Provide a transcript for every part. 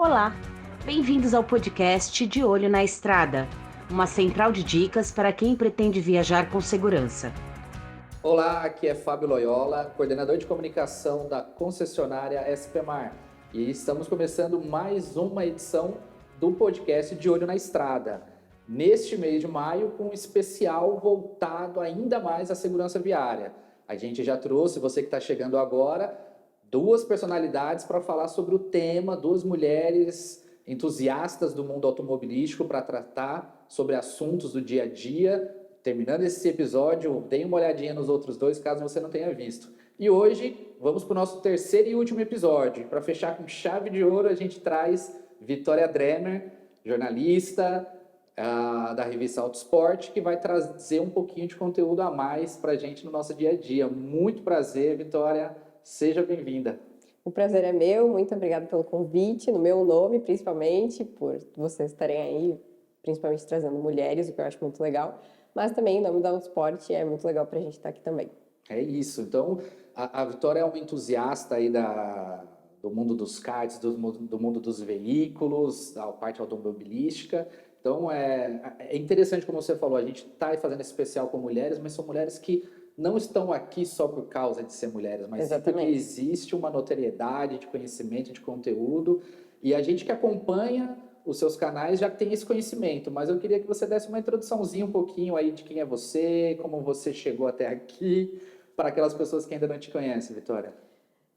Olá, bem-vindos ao podcast De Olho na Estrada, uma central de dicas para quem pretende viajar com segurança. Olá, aqui é Fábio Loyola, coordenador de comunicação da concessionária SPMar. E estamos começando mais uma edição do podcast De Olho na Estrada. Neste mês de maio, com um especial voltado ainda mais à segurança viária. A gente já trouxe, você que está chegando agora, duas personalidades para falar sobre o tema, duas mulheres entusiastas do mundo automobilístico para tratar sobre assuntos do dia a dia. Terminando esse episódio, dê uma olhadinha nos outros dois, caso você não tenha visto. E hoje, vamos para o nosso terceiro e último episódio. Para fechar com chave de ouro, a gente traz Vitória Dremer, jornalista da revista Autosport, que vai trazer um pouquinho de conteúdo a mais para a gente no nosso dia a dia. Muito prazer, Vitória. Seja bem-vinda. O prazer é meu, muito obrigada pelo convite, no meu nome principalmente, por vocês estarem aí, principalmente trazendo mulheres, o que eu acho muito legal, mas também em nome da Autosport é muito legal para a gente estar aqui também. É isso, então a Vitória é uma entusiasta aí do mundo dos karts, do mundo dos veículos, da parte automobilística. Então é interessante, como você falou, a gente está fazendo esse especial com mulheres, mas são mulheres que não estão aqui só por causa de ser mulheres, mas porque existe uma notoriedade de conhecimento, de conteúdo, e a gente que acompanha os seus canais já tem esse conhecimento, mas eu queria que você desse uma introduçãozinha um pouquinho aí de quem é você, como você chegou até aqui, para aquelas pessoas que ainda não te conhecem, Vitória.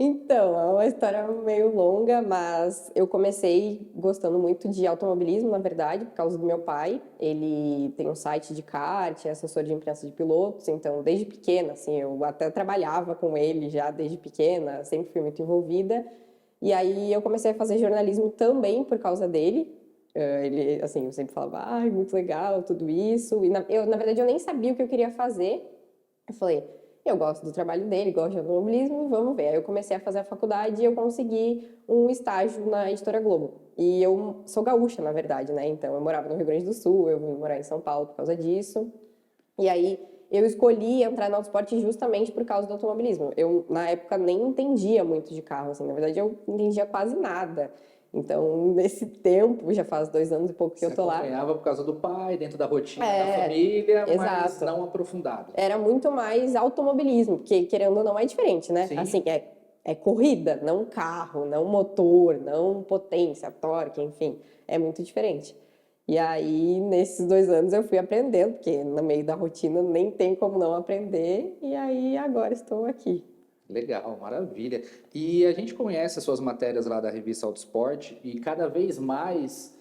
Então, é uma história meio longa, mas eu comecei gostando muito de automobilismo, na verdade, por causa do meu pai. Ele tem um site de kart, é assessor de imprensa de pilotos, então desde pequena, assim, eu até trabalhava com ele já desde pequena, sempre fui muito envolvida. E aí eu comecei a fazer jornalismo também por causa dele. Ele, assim, eu sempre falava, ai, muito legal, tudo isso. E na verdade, eu nem sabia o que eu queria fazer. Eu falei, eu gosto do trabalho dele, gosto de automobilismo, vamos ver. Aí eu comecei a fazer a faculdade e eu consegui um estágio na Editora Globo. E eu sou gaúcha, na verdade, né? Então eu morava no Rio Grande do Sul, eu vim morar em São Paulo por causa disso. E aí eu escolhi entrar no autoesporte justamente por causa do automobilismo. Eu, na época, nem entendia muito de carro, assim. Na verdade, eu entendia quase nada. Então, nesse tempo, já faz 2 anos e pouco que eu tô lá. Você acompanhava por causa do pai, dentro da rotina da família, mas não aprofundado. Era muito mais automobilismo, porque, querendo ou não, é diferente, né? Sim. Assim, é corrida, não carro, não motor, não potência, torque, enfim. É muito diferente. E aí, nesses 2 anos, eu fui aprendendo, porque no meio da rotina nem tem como não aprender. E aí, agora estou aqui. Legal, maravilha. E a gente conhece as suas matérias lá da revista Autosport e cada vez mais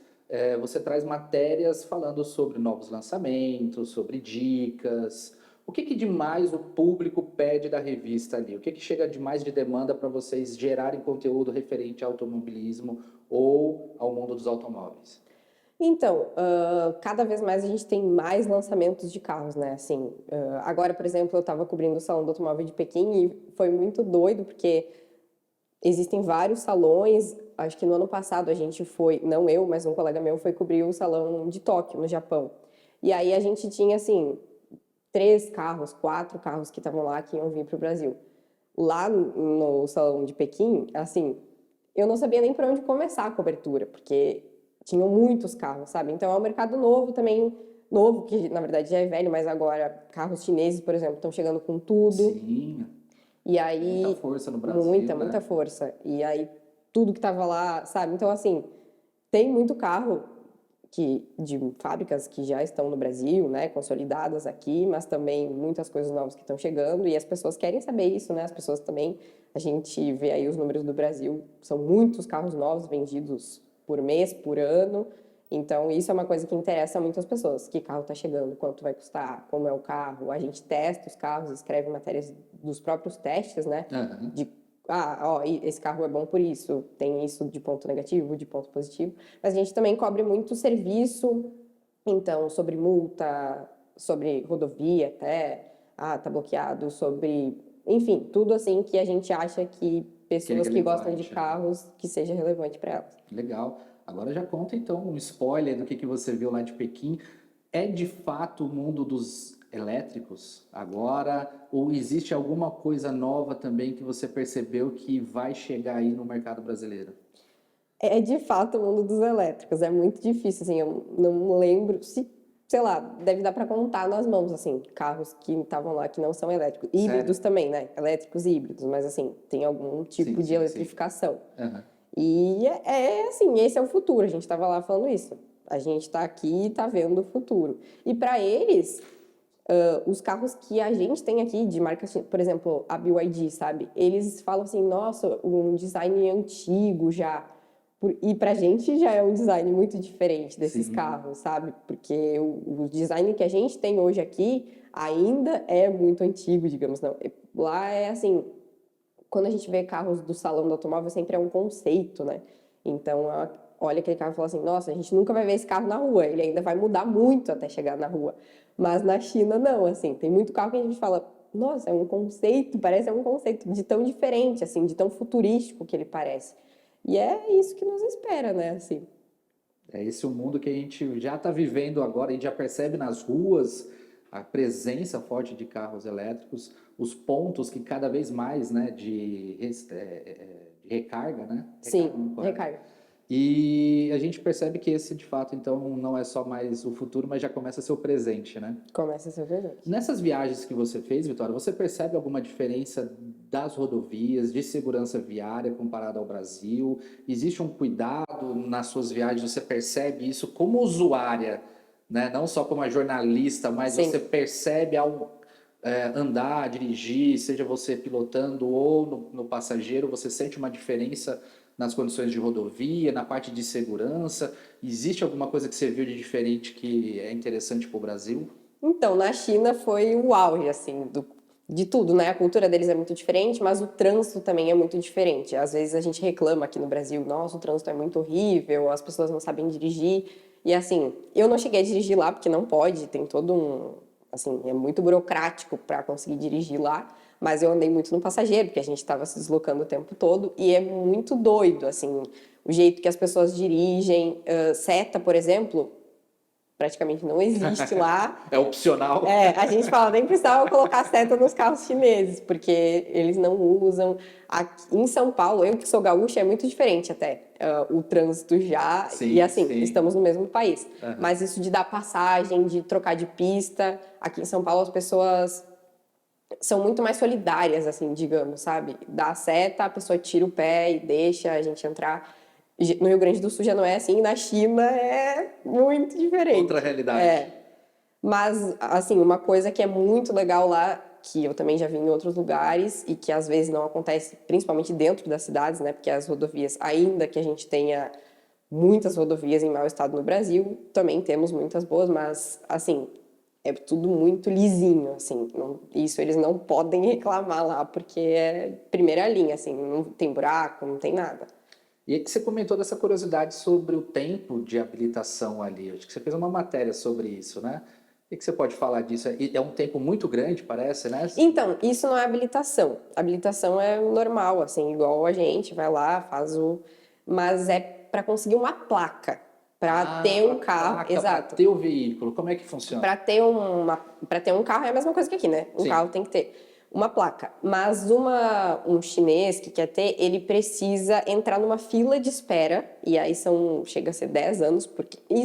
você traz matérias falando sobre novos lançamentos, sobre dicas. O que de mais o público pede da revista ali? O que chega de mais de demanda para vocês gerarem conteúdo referente ao automobilismo ou ao mundo dos automóveis? Então, cada vez mais a gente tem mais lançamentos de carros, né? Assim, agora, por exemplo, eu estava cobrindo o Salão do Automóvel de Pequim e foi muito doido, porque existem vários salões. Acho que no ano passado a gente foi, não eu, mas um colega meu foi cobrir o Salão de Tóquio, no Japão. E aí a gente tinha, assim, 3 carros, 4 carros que estavam lá que iam vir para o Brasil. Lá no Salão de Pequim, assim, eu não sabia nem por onde começar a cobertura, porque tinham muitos carros, sabe? Então é um mercado novo também, novo, que na verdade já é velho, mas agora carros chineses, por exemplo, estão chegando com tudo. Sim. E aí, muita força no Brasil, muita força. E aí tudo que tava lá, sabe? Então assim, tem muito carro de fábricas que já estão no Brasil, né, consolidadas aqui, mas também muitas coisas novas que estão chegando e as pessoas querem saber isso, né? As pessoas também, a gente vê aí os números do Brasil, são muitos carros novos vendidos por mês, por ano. Então isso é uma coisa que interessa muitas pessoas. Que carro está chegando, quanto vai custar, como é o carro. A gente testa os carros, escreve matérias dos próprios testes, né? Uhum. Esse carro é bom por isso, tem isso de ponto negativo, de ponto positivo. Mas a gente também cobre muito serviço, então, sobre multa, sobre rodovia até, tá bloqueado, sobre, enfim, tudo assim que a gente acha que pessoas que gostam de carros, que seja relevante para elas. Legal. Agora já conta então um spoiler do que você viu lá de Pequim. É de fato o mundo dos elétricos agora? Ou existe alguma coisa nova também que você percebeu que vai chegar aí no mercado brasileiro? É de fato o mundo dos elétricos, é muito difícil, assim, eu não lembro se, sei lá, deve dar para contar nas mãos, assim, carros que estavam lá que não são elétricos. Sério? Híbridos também, né? Elétricos e híbridos, mas assim, tem algum Sim, tipo de sim, sim. eletrificação. Aham. E assim, esse é o futuro, a gente estava lá falando isso. A gente está aqui e está vendo o futuro. E para eles, os carros que a gente tem aqui de marcas, por exemplo, a BYD, sabe? Eles falam assim, nossa, um design antigo já. E pra gente já é um design muito diferente desses Sim. carros, sabe? Porque o design que a gente tem hoje aqui ainda é muito antigo, digamos, não. Lá é assim, quando a gente vê carros do salão do automóvel, sempre é um conceito, né? Então, olha aquele carro e fala assim, nossa, a gente nunca vai ver esse carro na rua, ele ainda vai mudar muito até chegar na rua. Mas na China, não, assim, tem muito carro que a gente fala, nossa, é um conceito, parece um conceito de tão diferente, assim, de tão futurístico que ele parece. E é isso que nos espera, né, assim. É esse o mundo que a gente já está vivendo agora, a gente já percebe nas ruas a presença forte de carros elétricos, os pontos que cada vez mais, né, de recarga, né? Recarga, Sim, correto. recarga. E a gente percebe que esse, de fato, então, não é só mais o futuro, mas já começa a ser o presente, né? Começa a ser presente. Nessas viagens que você fez, Vitória, você percebe alguma diferença das rodovias, de segurança viária comparado ao Brasil? Existe um cuidado nas suas viagens? Você percebe isso como usuária, né? Não só como a jornalista, mas você Sim. percebe ao andar, dirigir, seja você pilotando ou no passageiro, você sente uma diferença nas condições de rodovia, na parte de segurança? Existe alguma coisa que você viu de diferente que é interessante para o Brasil? Então, na China foi o auge, assim, de tudo, né? A cultura deles é muito diferente, mas o trânsito também é muito diferente. Às vezes a gente reclama aqui no Brasil, nossa, o trânsito é muito horrível, as pessoas não sabem dirigir. E assim, eu não cheguei a dirigir lá porque não pode, tem todo um, assim, é muito burocrático para conseguir dirigir lá, mas eu andei muito no passageiro, porque a gente estava se deslocando o tempo todo e é muito doido, assim, o jeito que as pessoas dirigem, seta, por exemplo, praticamente não existe lá. É opcional. A gente fala, nem precisava colocar seta nos carros chineses, porque eles não usam. Aqui em São Paulo, eu que sou gaúcha, é muito diferente até o trânsito já. E Sim, assim, sim. estamos no mesmo país. Aham. Mas isso de dar passagem, de trocar de pista, aqui em São Paulo as pessoas são muito mais solidárias, assim, digamos, sabe? Dá a seta, a pessoa tira o pé e deixa a gente entrar. No Rio Grande do Sul já não é assim, na China é muito Outra diferente. realidade. Mas, assim, uma coisa que é muito legal lá, que eu também já vi em outros lugares e que às vezes não acontece, principalmente dentro das cidades, né? Porque as rodovias, ainda que a gente tenha muitas rodovias em mau estado no Brasil, também temos muitas boas, mas, assim, é tudo muito lisinho, assim. Isso eles não podem reclamar lá, porque é primeira linha, assim, não tem buraco, não tem nada. E aí que você comentou dessa curiosidade sobre o tempo de habilitação ali. Acho que você fez uma matéria sobre isso, né? O que você pode falar disso? É um tempo muito grande, parece, né? Então, isso não é habilitação. Habilitação é normal, assim, igual a gente vai lá, faz o. Mas é para conseguir uma placa, para Ah, ter para um carro, placa, para exato. ter o veículo. Como é que funciona? Para ter um carro é a mesma coisa que aqui, né? Um Sim. carro tem que ter uma placa. Mas um chinês que quer ter, ele precisa entrar numa fila de espera, e aí chega a ser 10 anos,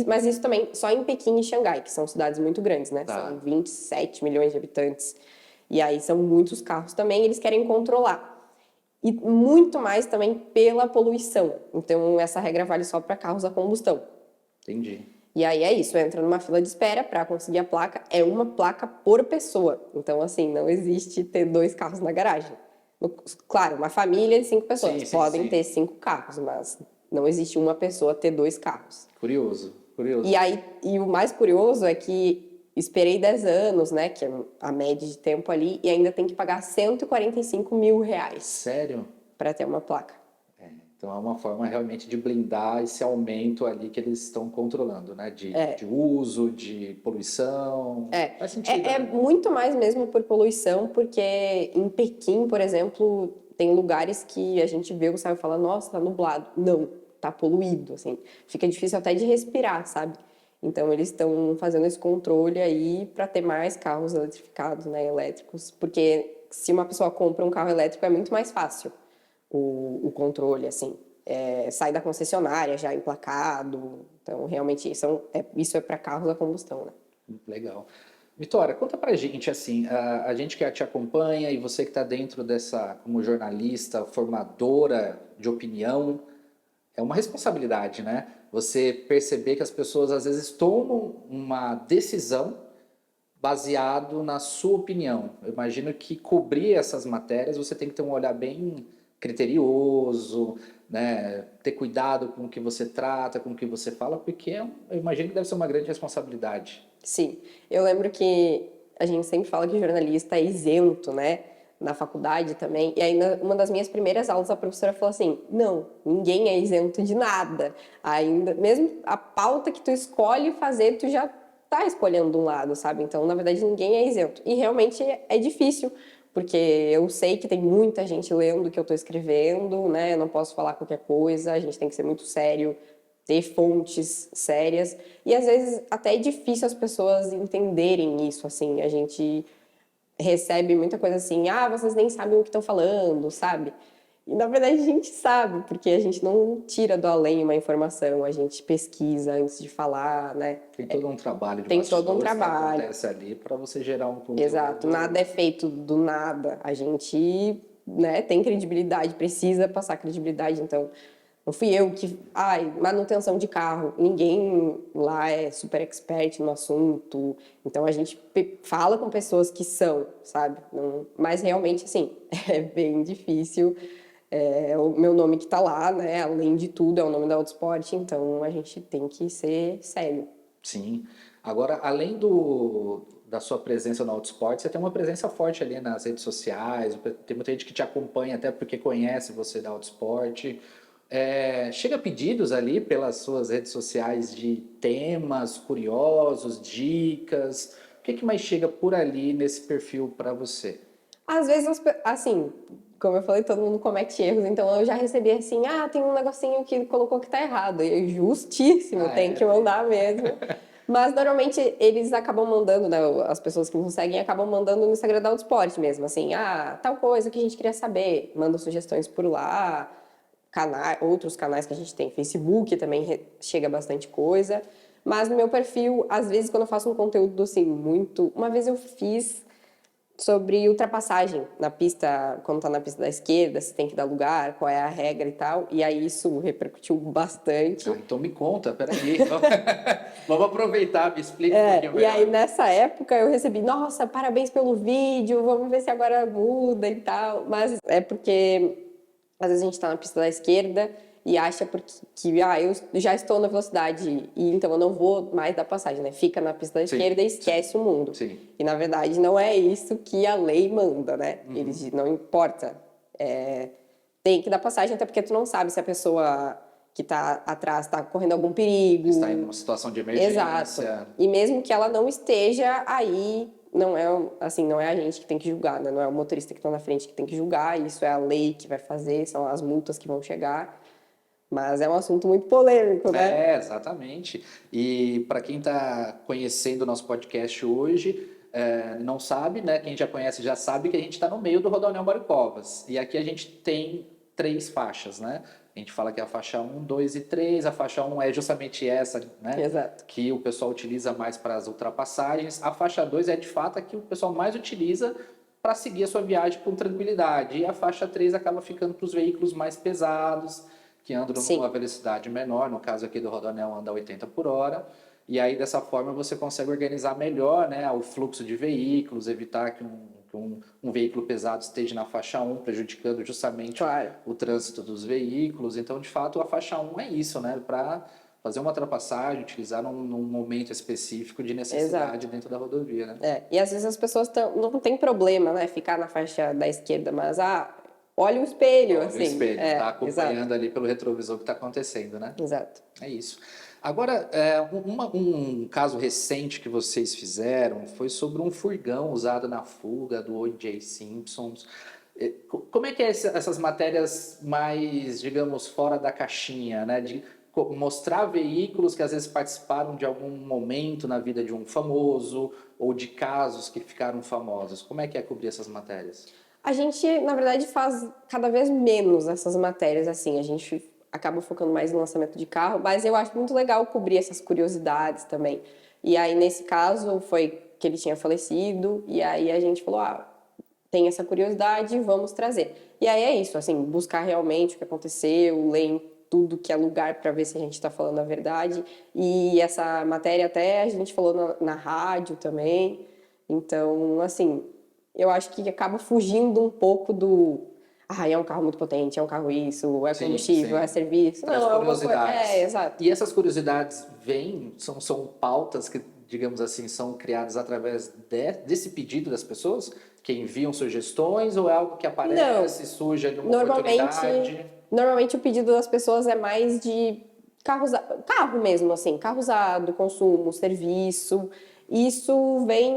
mas isso também só em Pequim e Xangai, que são cidades muito grandes, né? Tá. São 27 milhões de habitantes. E aí são muitos carros também, eles querem controlar. E muito mais também pela poluição. Então, essa regra vale só para carros a combustão. Entendi. E aí é isso, entra numa fila de espera para conseguir a placa, é uma placa por pessoa. Então, assim, não existe ter 2 carros na garagem. Claro, uma família de 5 pessoas Sim, sim, podem sim. ter 5 carros, mas não existe uma pessoa ter 2 carros. Curioso, curioso. E aí, e o mais curioso é que esperei 10 anos, né, que é a média de tempo ali, e ainda tem que pagar R$ 145.000 Sério? para ter uma placa. Então é uma forma realmente de blindar esse aumento ali que eles estão controlando, né? De uso, de poluição. Faz sentido, É né? muito mais mesmo por poluição, porque em Pequim, por exemplo, tem lugares que a gente vê o céu e fala, nossa, tá nublado. Não, tá poluído, assim. Fica difícil até de respirar, sabe? Então eles estão fazendo esse controle aí para ter mais carros eletrificados, né, elétricos, porque se uma pessoa compra um carro elétrico é muito mais fácil o controle, assim. sai da concessionária já emplacado. Então, realmente, isso é para carros a combustão, né? Legal. Vitória, conta pra gente, assim, a gente que te acompanha e você que está dentro dessa, como jornalista, formadora de opinião, é uma responsabilidade, né? Você perceber que as pessoas às vezes tomam uma decisão baseado na sua opinião. Eu imagino que cobrir essas matérias você tem que ter um olhar bem criterioso, né? Ter cuidado com o que você trata, com o que você fala, porque eu imagino que deve ser uma grande responsabilidade. Sim, eu lembro que a gente sempre fala que jornalista é isento, né? Na faculdade também. E aí, uma das minhas primeiras aulas, a professora falou assim: não, ninguém é isento de nada. Ainda, mesmo a pauta que tu escolhe fazer, tu já tá escolhendo um lado, sabe? Então, na verdade, ninguém é isento. E realmente é difícil, porque eu sei que tem muita gente lendo o que eu tô escrevendo, né? Eu não posso falar qualquer coisa, a gente tem que ser muito sério, ter fontes sérias. E às vezes até é difícil as pessoas entenderem isso, assim. A gente recebe muita coisa assim, vocês nem sabem o que estão falando, sabe? E na verdade a gente sabe, porque a gente não tira do além uma informação, a gente pesquisa antes de falar, né? Tem todo um trabalho de Tem todo um bastidores que trabalho. acontece ali para você gerar um conteúdo. Exato, nada é feito do nada. A gente, né, tem credibilidade, precisa passar credibilidade, então não fui eu que... manutenção de carro. Ninguém lá é super expert no assunto. Então, a gente fala com pessoas que são, sabe? Mas, realmente, assim, é bem difícil. O meu nome que tá lá, né? Além de tudo, é o nome da Autosport. Então, a gente tem que ser sério. Sim. Agora, além da sua presença no Autosport, você tem uma presença forte ali nas redes sociais. Tem muita gente que te acompanha até porque conhece você da Autosport. Chega pedidos ali pelas suas redes sociais de temas curiosos, dicas. O que mais chega por ali nesse perfil para você? Às vezes, assim, como eu falei, todo mundo comete erros, então eu já recebi assim, tem um negocinho que colocou que tá errado, e é justíssimo, tem que mandar mesmo. Mas normalmente eles acabam mandando, né, as pessoas que não seguem acabam mandando no Instagram da Autosport mesmo, assim, tal coisa que a gente queria saber, manda sugestões por lá, outros canais que a gente tem, Facebook também chega bastante coisa, mas no meu perfil, às vezes quando eu faço um conteúdo assim, uma vez eu fiz sobre ultrapassagem na pista, quando tá na pista da esquerda, se tem que dar lugar, qual é a regra e tal, e aí isso repercutiu bastante. Então me conta, peraí, vamos aproveitar, me explica um pouquinho melhor. E aí nessa época eu recebi, nossa, parabéns pelo vídeo, vamos ver se agora muda e tal, mas é porque às vezes a gente tá na pista da esquerda e acha que eu já estou na velocidade e então eu não vou mais dar passagem, né? Fica na pista da esquerda e esquece o mundo. Sim. E na verdade não é isso que a lei manda, né? Eles não importa. Tem que dar passagem, até porque tu não sabe se a pessoa que tá atrás tá correndo algum perigo. Está em uma situação de emergência. Exato. E mesmo que ela não esteja aí, não é a gente que tem que julgar, né? Não é o motorista que está na frente que tem que julgar, isso é a lei que vai fazer, são as multas que vão chegar. Mas é um assunto muito polêmico, né? Exatamente. E para quem está conhecendo o nosso podcast hoje, não sabe, né? Quem já conhece já sabe que a gente está no meio do Rodoanel Mário Covas. E aqui a gente tem 3 faixas, né? A gente fala que é a faixa 1, 2 e 3. A faixa 1 é justamente essa, né? Exato. Que o pessoal utiliza mais para as ultrapassagens. A faixa 2 é de fato a que o pessoal mais utiliza para seguir a sua viagem com tranquilidade. E a faixa 3 acaba ficando para os veículos mais pesados, que andam numa velocidade menor, no caso aqui do Rodoanel anda 80 por hora, e aí dessa forma você consegue organizar melhor, né, o fluxo de veículos, evitar que um veículo pesado esteja na faixa 1, prejudicando justamente o trânsito dos veículos. Então, de fato, a faixa 1 é isso, né, para fazer uma ultrapassagem, utilizar num momento específico de necessidade dentro da rodovia, né? E às vezes as pessoas não tem problema, né, ficar na faixa da esquerda, mas olha o espelho, olha assim. O espelho, tá acompanhando exato. ali pelo retrovisor o que está acontecendo, né? Exato. É isso. Agora, um caso recente que vocês fizeram foi sobre um furgão usado na fuga do O.J. Simpson. Como é que é essas matérias mais, digamos, fora da caixinha, né? De mostrar veículos que às vezes participaram de algum momento na vida de um famoso ou de casos que ficaram famosos. Como é que é cobrir essas matérias? A gente, na verdade, faz cada vez menos essas matérias, assim. A gente acaba focando mais no lançamento de carro, mas eu acho muito legal cobrir essas curiosidades também. E aí, nesse caso, foi que ele tinha falecido, e aí a gente falou, tem essa curiosidade, vamos trazer. E aí é isso, assim, buscar realmente o que aconteceu, ler em tudo que é lugar para ver se a gente está falando a verdade. E essa matéria até a gente falou na rádio também. Então, assim, eu acho que acaba fugindo um pouco do... é um carro muito potente, é um carro isso, é Sim, combustível, sim. é serviço. Traz Não, é uma coisa... curiosidades. Exato. E essas curiosidades são pautas que, digamos assim, são criadas através desse pedido das pessoas que enviam sugestões ou é algo que aparece, Não, surge de uma oportunidade? normalmente o pedido das pessoas é mais de carro mesmo, assim, carro usado, consumo, serviço. Isso vem,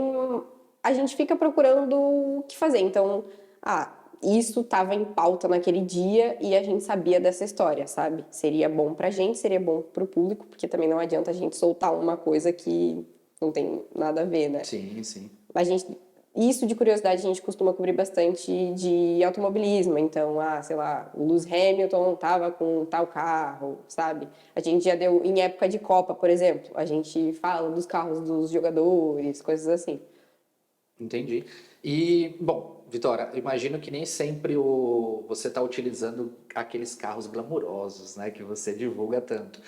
a gente fica procurando o que fazer. Então, isso estava em pauta naquele dia e a gente sabia dessa história, sabe? Seria bom pra gente, seria bom pro público, porque também não adianta a gente soltar uma coisa que não tem nada a ver, né? Sim, sim. Isso de curiosidade a gente costuma cobrir bastante de automobilismo. Então, sei lá, o Lewis Hamilton tava com tal carro, sabe? A gente já deu, em época de Copa, por exemplo, a gente fala dos carros dos jogadores, coisas assim. Entendi. E, bom, Vitória, imagino que nem sempre você está utilizando aqueles carros glamurosos, né, que você divulga tanto.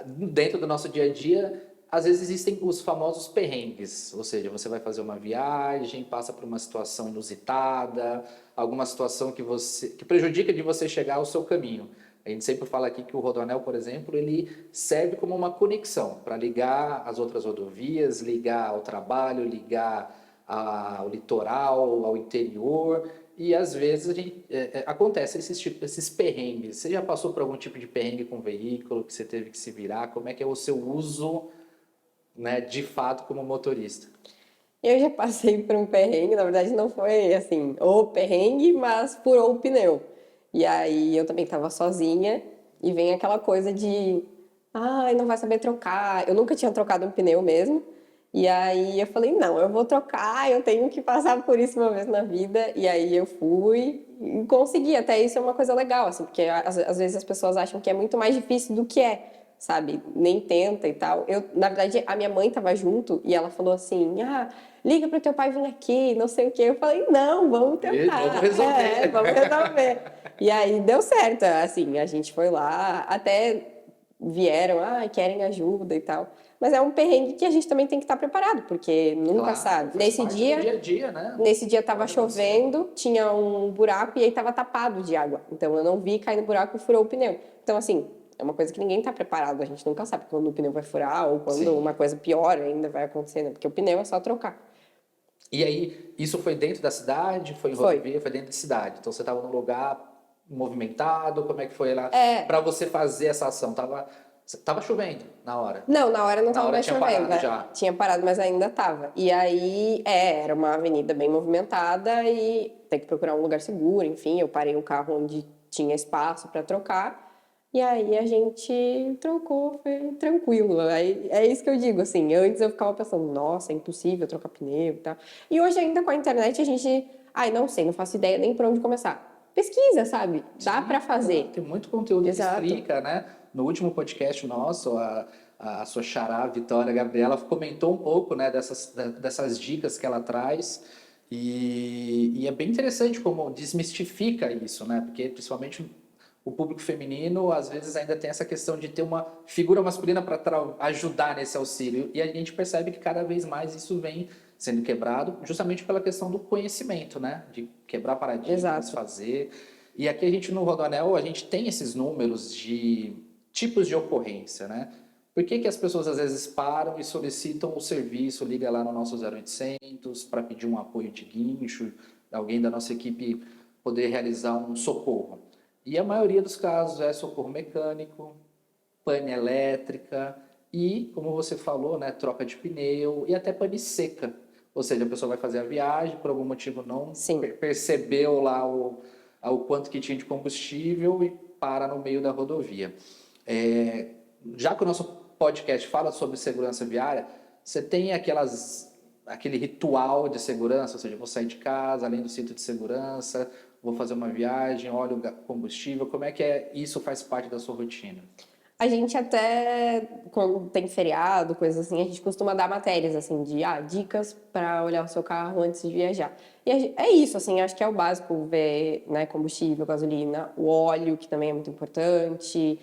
Dentro do nosso dia a dia, às vezes existem os famosos perrengues, ou seja, você vai fazer uma viagem, passa por uma situação inusitada, alguma situação que prejudica de você chegar ao seu caminho. A gente sempre fala aqui que o Rodoanel, por exemplo, ele serve como uma conexão para ligar as outras rodovias, ligar ao trabalho, ligar ao litoral, ao interior, e às vezes acontece esses perrengues. Você já passou por algum tipo de perrengue com o veículo que você teve que se virar? Como é que é o seu uso, né, de fato como motorista? Eu já passei por um perrengue, na verdade não foi assim, o perrengue, mas furou o pneu. E aí eu também estava sozinha e vem aquela coisa de, não vai saber trocar. Eu nunca tinha trocado um pneu mesmo. E aí eu falei, não, eu vou trocar, eu tenho que passar por isso uma vez na vida. E aí eu fui e consegui. Até isso é uma coisa legal, assim, porque às vezes as pessoas acham que é muito mais difícil do que é, sabe? Nem tenta e tal. Na verdade, a minha mãe tava junto e ela falou assim, liga pro teu pai vir aqui, não sei o quê. Eu falei, não, vamos tentar. Vamos resolver. Vamos resolver. E aí deu certo, assim, a gente foi lá, até vieram, querem ajuda e tal. Mas é um perrengue que a gente também tem que estar preparado, porque nunca Claro, sabe. faz parte do dia a dia, né? Nesse dia tava chovendo, tinha um buraco e aí tava tapado de água. Então eu não vi cair no buraco e furou o pneu. Então, assim, é uma coisa que ninguém tá preparado, a gente nunca sabe quando o pneu vai furar ou quando Sim. uma coisa pior ainda vai acontecer, né? Porque o pneu é só trocar. E aí, isso foi dentro da cidade? Foi em rodovia? Foi dentro da cidade? Então você estava num lugar movimentado? Como é que foi lá? Para você fazer essa ação? Tava chovendo na hora? Não, na hora não Na tava hora mais tinha chovendo, parado né? já? Tinha parado, mas ainda tava. E aí, era uma avenida bem movimentada e tem que procurar um lugar seguro, enfim, eu parei o carro onde tinha espaço para trocar. E aí a gente trocou, foi tranquilo. Aí, é isso que eu digo, assim, antes eu ficava pensando, nossa, é impossível trocar pneu e tal. E hoje ainda com a internet a gente, não sei, não faço ideia nem por onde começar. Pesquisa, sabe? Dá para fazer. Tem muito conteúdo Exato. que explica, né? No último podcast nosso, a sua xará, Vitória Gabriela, comentou um pouco, né, dessas dicas que ela traz. E é bem interessante como desmistifica isso, né? Porque principalmente o público feminino às vezes ainda tem essa questão de ter uma figura masculina para ajudar nesse auxílio. E a gente percebe que cada vez mais isso vem sendo quebrado, justamente pela questão do conhecimento, né? De quebrar paradigmas, Exato. fazer. E aqui a gente no Rodoanel, a gente tem esses números de tipos de ocorrência, né? Por que as pessoas às vezes param e solicitam o serviço, liga lá no nosso 0800 para pedir um apoio de guincho, alguém da nossa equipe poder realizar um socorro? E a maioria dos casos é socorro mecânico, pane elétrica e, como você falou, né, troca de pneu e até pane seca. Ou seja, a pessoa vai fazer a viagem, por algum motivo não percebeu lá o quanto que tinha de combustível e para no meio da rodovia. Já que o nosso podcast fala sobre segurança viária, você tem aquele ritual de segurança, ou seja, vou sair de casa, além do cinto de segurança, vou fazer uma viagem, olho o combustível, como é que isso faz parte da sua rotina? A gente até, quando tem feriado, coisas assim, a gente costuma dar matérias, assim, de dicas para olhar o seu carro antes de viajar. E é isso, assim, acho que é o básico, ver, né, combustível, gasolina, o óleo, que também é muito importante,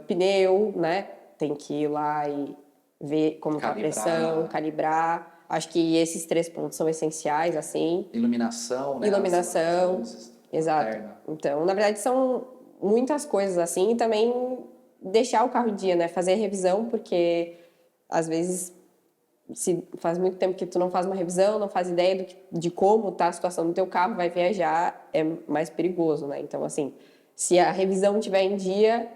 pneu, né, tem que ir lá e ver como está a pressão, calibrar. Acho que esses 3 pontos são essenciais, assim. Iluminação, né? Iluminação, As luzes, exato. lanterna. Então, na verdade, são muitas coisas assim, e também deixar o carro em dia, né? Fazer revisão, porque às vezes se faz muito tempo que tu não faz uma revisão, não faz ideia de como tá a situação do teu carro, vai viajar, é mais perigoso, né? Então, assim, se a revisão estiver em dia,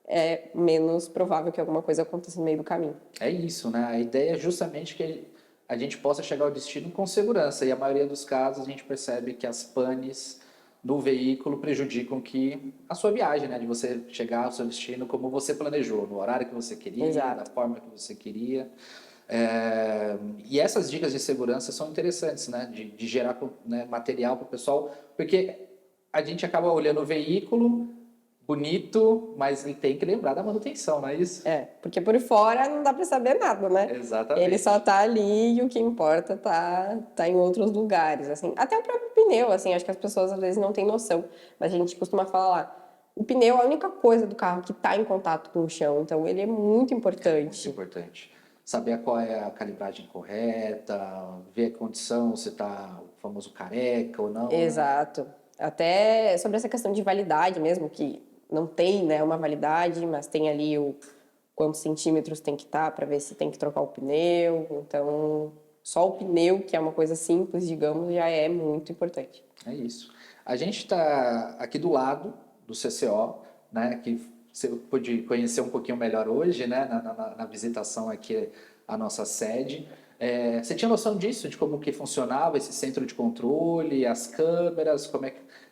é menos provável que alguma coisa aconteça no meio do caminho. É isso, né? A ideia é justamente que a gente possa chegar ao destino com segurança. E a maioria dos casos a gente percebe que as panes do veículo prejudicam a sua viagem, né? De você chegar ao seu destino como você planejou, no horário que você queria, da Exato. forma que você queria. E essas dicas de segurança são interessantes, né? De gerar, né, material para o pessoal, porque a gente acaba olhando o veículo bonito, mas ele tem que lembrar da manutenção, não é isso? Porque por fora não dá pra saber nada, né? Exatamente. Ele só tá ali e o que importa tá em outros lugares, assim. Até o próprio pneu, assim, acho que as pessoas às vezes não têm noção, mas a gente costuma falar lá, o pneu é a única coisa do carro que tá em contato com o chão, então ele é muito Muito importante. importante. Saber qual é a calibragem correta, ver a condição, se está o famoso careca ou não, né? Exato. Até sobre essa questão de validade mesmo, que não tem, né, uma validade, mas tem ali o quantos centímetros tem que estar para ver se tem que trocar o pneu. Então, só o pneu, que é uma coisa simples, digamos, já é muito importante. É isso. A gente está aqui do lado do CCO, né, que você pôde conhecer um pouquinho melhor hoje, né, na visitação aqui à nossa sede. Você tinha noção disso, de como que funcionava esse centro de controle, as câmeras,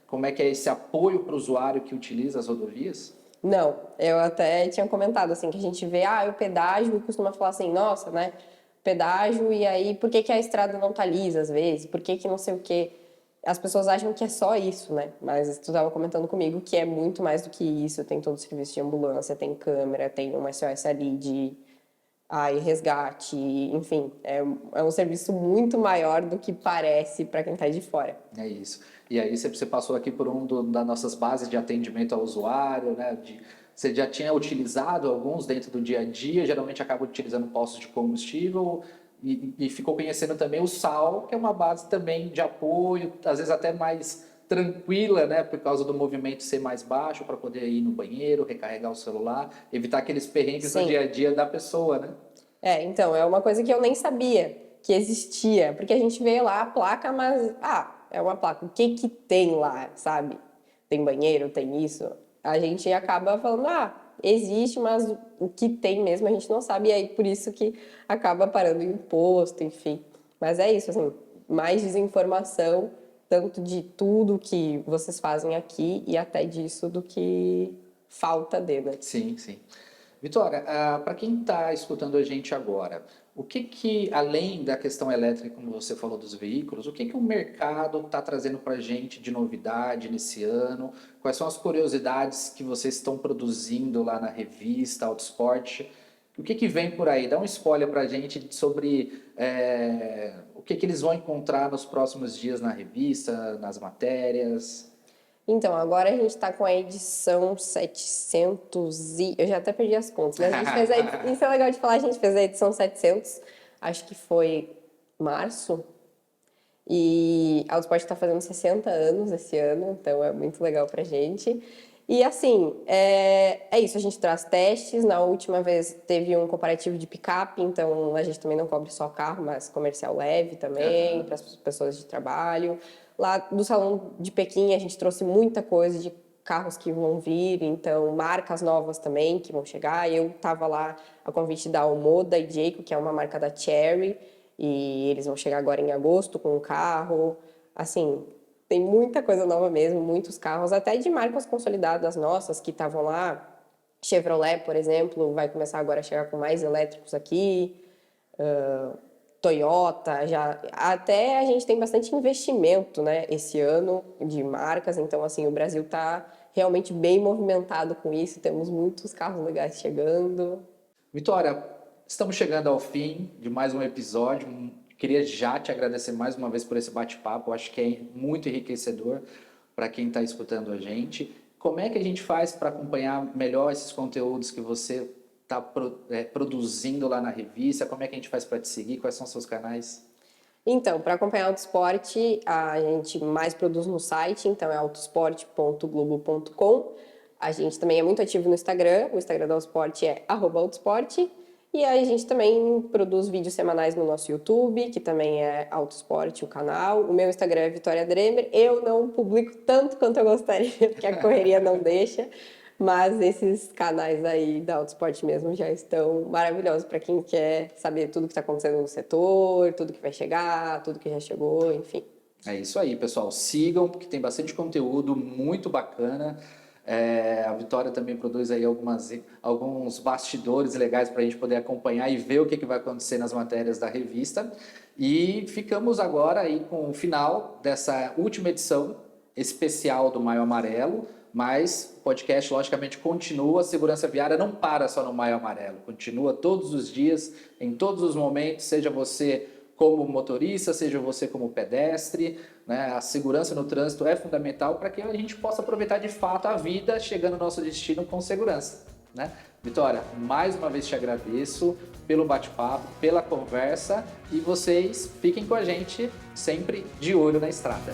como é que é esse apoio para o usuário que utiliza as rodovias? Não, eu até tinha comentado assim que a gente vê, o pedágio e costuma falar assim, nossa, né? Pedágio e aí por que que a estrada não tá lisa às vezes? Por que que não sei o quê? As pessoas acham que é só isso, né? Mas tu estava comentando comigo que é muito mais do que isso. Tem todo o serviço de ambulância, tem câmera, tem uma SOS ali de resgate, enfim, é um serviço muito maior do que parece para quem tá de fora. É isso. E aí você passou aqui por das nossas bases de atendimento ao usuário, né? Você já tinha utilizado alguns dentro do dia a dia, geralmente acaba utilizando postos de combustível e ficou conhecendo também o SAL, que é uma base também de apoio, às vezes até mais tranquila, né? Por causa do movimento ser mais baixo, para poder ir no banheiro, recarregar o celular, evitar aqueles perrengues no Sim. dia a dia da pessoa, né? Então, é uma coisa que eu nem sabia que existia, porque a gente vê lá a placa, mas, é uma placa, o que que tem lá, sabe? Tem banheiro, tem isso. A gente acaba falando, existe, mas o que tem mesmo a gente não sabe, e aí por isso que acaba parando em imposto, enfim. Mas é isso, assim, mais desinformação, tanto de tudo que vocês fazem aqui e até disso do que falta de, né? Sim, sim. Vitória, para quem está escutando a gente agora, o que, além da questão elétrica, como você falou dos veículos, o que o mercado está trazendo para a gente de novidade nesse ano? Quais são as curiosidades que vocês estão produzindo lá na revista Autosport? O que vem por aí? Dá um spoiler para a gente sobre o que eles vão encontrar nos próximos dias na revista, nas matérias. Então, agora a gente está com a edição 700 e... Eu já até perdi as contas, mas a gente fez Isso é legal de falar, a gente fez a edição 700, acho que foi março, e a Autosport está fazendo 60 anos esse ano, então é muito legal pra gente. E assim, é isso, a gente traz testes. Na última vez teve um comparativo de picape, então a gente também não cobre só carro, mas comercial leve também, para as pessoas de trabalho. Lá do Salão de Pequim a gente trouxe muita coisa de carros que vão vir, então marcas novas também que vão chegar. Eu estava lá a convite da Omoda e Jayco, que é uma marca da Chery, e eles vão chegar agora em agosto com o carro. Assim, tem muita coisa nova mesmo, muitos carros, até de marcas consolidadas nossas que estavam lá. Chevrolet, por exemplo, vai começar agora a chegar com mais elétricos aqui. Toyota, já até a gente tem bastante investimento, né, esse ano de marcas, então assim, o Brasil está realmente bem movimentado com isso, temos muitos carros legais chegando. Vitória, estamos chegando ao fim de mais um episódio. Queria já te agradecer mais uma vez por esse bate-papo, acho que é muito enriquecedor para quem está escutando a gente. Como é que a gente faz para acompanhar melhor esses conteúdos que você está produzindo lá na revista? Como é que a gente faz para te seguir? Quais são os seus canais? Então, para acompanhar Autosport, a gente mais produz no site, então é autosport.globo.com. A gente também é muito ativo no Instagram, o Instagram da Autosport é @autosport. E aí a gente também produz vídeos semanais no nosso YouTube, que também é Autosport, o canal. O meu Instagram é Vitória Dremer. Eu não publico tanto quanto eu gostaria, porque a correria não deixa. Mas esses canais aí da Autosport mesmo já estão maravilhosos para quem quer saber tudo que está acontecendo no setor, tudo que vai chegar, tudo que já chegou, enfim. É isso aí, pessoal. Sigam, porque tem bastante conteúdo muito bacana. A Vitória também produz aí alguns bastidores legais para a gente poder acompanhar e ver o que vai acontecer nas matérias da revista. E ficamos agora aí com o final dessa última edição especial do Maio Amarelo, mas o podcast logicamente continua, a segurança viária não para só no Maio Amarelo, continua todos os dias, em todos os momentos, seja você como motorista, seja você como pedestre, né? A segurança no trânsito é fundamental para que a gente possa aproveitar de fato a vida chegando ao nosso destino com segurança, né? Vitória, mais uma vez te agradeço pelo bate-papo, pela conversa, e vocês fiquem com a gente sempre de olho na estrada.